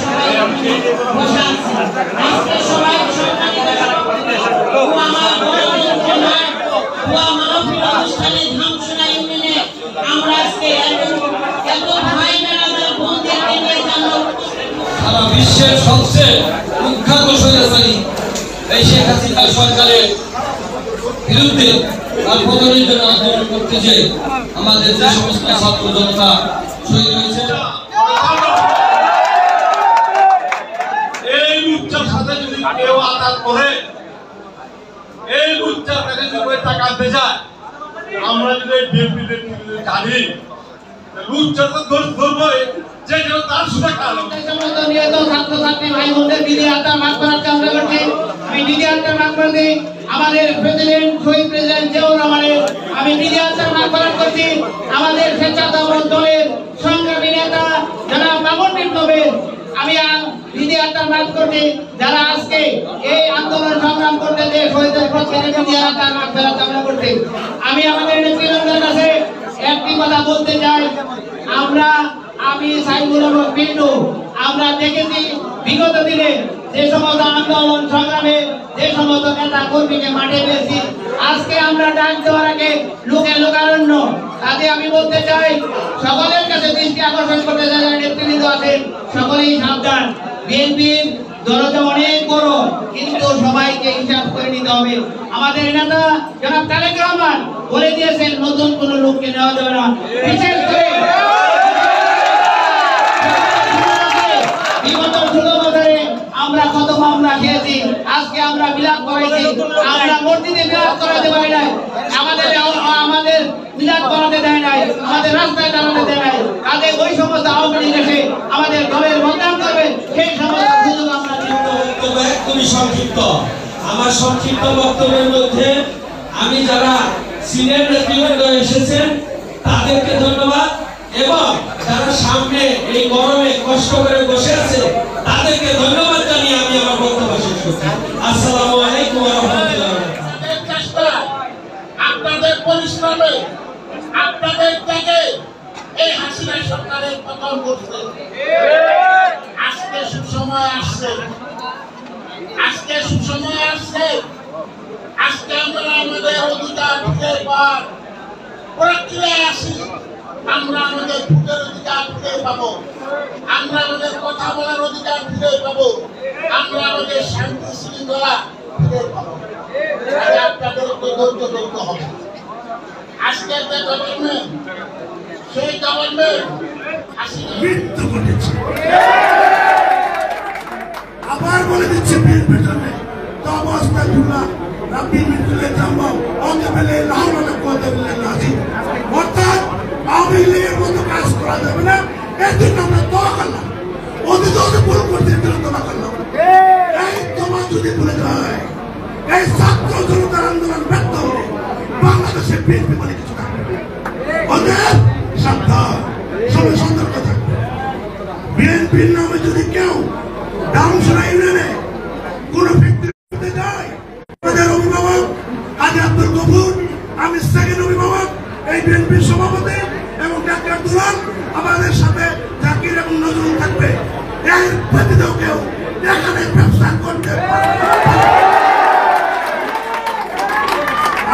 সবাই বসে আছি। আজকে সবাই সম্মানিত মাহফিল অনুষ্ঠানে ধামসোনা ইউনিয়নে আমরা আজকে এত ভাই বেড়াদার বোনদেরকে নিয়ে জানো সারা বিশ্বের সবচেয়ে কুখ্যাত স্বৈরাচারী এই শেখ হাসিনা সরকারের বিরুদ্ধে তার পতনের জন্য আন্দোলন করতে যে আমাদের যে সমস্ত ছাত্র জনতা শহীদ হয়েছে, এই লুচ্চার সাথে যদি কেউ আঘাত করে, এই লুচ্চার কাছে যদি টাকা দিয়ে যায়, আমরা যদি বিএনপিতে জানি লুচ্চার তো দোষ ধরবো যে কেউ তার সুযোগ কালো নিয়ত ছাত্রছাত্রী ভাই বোনদের বিধি আত্মার মাফ করার চেষ্টা করছি। আমি বিধি আত্মার মাফ করে দিই আমাদের প্রেসিডেন্ট শহীদ প্রেসিডেন্ট জিয়াউর রহমানের আমি বিধি আত্মার মাফ করার করছি। আমাদের স্বেচ্ছাসেবক দলের সংগ্রামী নেতা যারা মামুন বিপ্লবের আমি বিধি আত্মার মাফ করছি। যারা আজকে এই আন্দোলন সংগ্রাম করতে যে শহীদের প্রত্যেকের বিধি আত্মার মাফ করার চেষ্টা করছি। আমি আমাদের নেতৃবৃন্দের কাছে একটি কথা বলতে চাই, আমি সাইদুল হক বিল্লু আমরা দেখেছি বিগত দিনে যে সমস্ত আন্দোলন সংগ্রামে যে সমস্ত নেতা কর্মীকে মাঠে পেয়েছি, আজকে আমরা ডাক দেওয়ার আগে লোকে লোকারণ্য। তাতে আমি বলতে চাই সকলের কাছে দৃষ্টি আকর্ষণ করতে চাই, নেতৃবৃন্দ আছেন সকলেই সাবধান। বিএনপির দরজা অনেক বড়, কিন্তু সবাইকে হিসাব করে নিতে হবে। আমাদের নেতা জনাব তারেক রহমান বলে দিয়েছেন নতুন কোন লোককে নেওয়া যাবে না। বিশেষ করে আমরা কত মামলা খেয়েছি, আজকে আমরা বিলাপ করেছি, আমরা মসজিদে বিলাপ করাতে পারি নাই, আমাদের বিলাপ করাতে দেয় নাই, আমাদের রাস্তায় দাঁড়াতে দেয় নাই। আগে ওই সমস্ত আওয়ামী লীগ এসে আমাদের দলের বদনাম করবে, সেই সমস্ত সুযোগ আমরা একদমই সংক্ষিপ্ত। আমার সংক্ষিপ্ত বক্তব্যের মধ্যে আমি যারা সিনিয়র নেতৃবৃন্দ এসেছেন তাদেরকে ধন্যবাদ, এবং যারা সামনে এই গরমে কষ্ট করে বসে আছে তাদেরকে ধন্যবাদ জানিয়ে আমি আমার বক্তব্য শেষ করছি। আসসালামু আলাইকুম ওয়া রাহমাতুল্লাহ। আপনাদের পরিশ্রমে আপনাদের থেকে এই হাসিনা সরকারের পতন ঘটছে। আজকে সুসময় আসছে, আজকে সুসময় আসছে। আজকে আমরা আমাদের অধিকার ফিরে পাওয়ার প্রক্রিয়ায় আসি। আমরা আমাদের ভোটের অধিকার ফিরে পাবো, আমরা আমাদের কথা বলার অধিকার ফিরে পাবো, আমরা আমাদের শান্তি শৃঙ্খলা ফিরে পাবো। আপনাদেরকে ধৈর্য ধরতে হবে। আজকের যে গভর্নমেন্ট, সেই গভর্নমেন্ট মৃত্যু ঘটেছে। আবার বলে দিচ্ছে বিএনপির জন্য অর্থাৎ আওয়ামী লীগের মতো কাজ করা যাবে না। এর জন্য আমরা দোয়া করলাম, অতীতে ভুল করতে দোয়া করলাম। এই তোমার যদি ভুলে যায়, এই ছাত্র জনতার আন্দোলন ব্যর্থ হলে বাংলাদেশের বিএনপি বলে কিছু থাকবে। অতএব সাবধান, সবাই সতর্ক থাকবে। বিএনপির নামে যদি কেউ ধামসোনা ইউনিয়নে কোন ব্যক্তি করতে যায়, আমাদের অভিভাবক কাজী আব্দুল গফুর, আমি সেকেন্ড অভিভাবক, এই বিএনপির সভাপতি এবং ডাক্তার দুলাল, আমাদের সাথে জাকির এবং নজরুল থাকবে। এর ব্যতীত কেউ এখানে ব্যবসা করতে পারবে।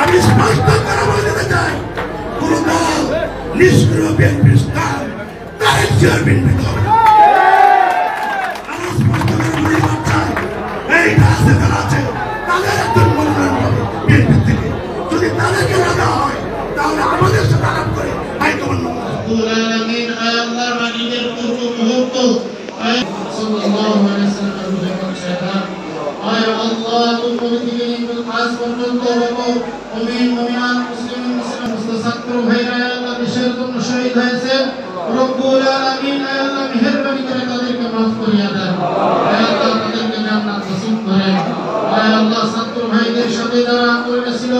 আমি স্পষ্ট করে বলে দিতে চাই, কোন দল নিষ্ক্রিয় বিএনপির স্থান তাদের চেয়ারম্যান হবে না। আমি স্পষ্ট করে বলে দিতে চাই, এই রাস্তায় যারা আছে তাদের একজন মনোনয়ন পাবে বিএনপি থেকে। যদি তাদেরকে না দেওয়া হয় তাহলে আমাদের সাথে আলাপ করে হাইকমান্ড শহীদ হয়েছে। রব্বুল আলামিন আল্লাহ মেহেরবানি করে তাদেরকে মাফ করিয়া দেন, তাদেরকে জান্নাত নসিব করেন। আল্লাহ ছাত্র ভাইদের সাথে যারা আন্দোলনে ছিল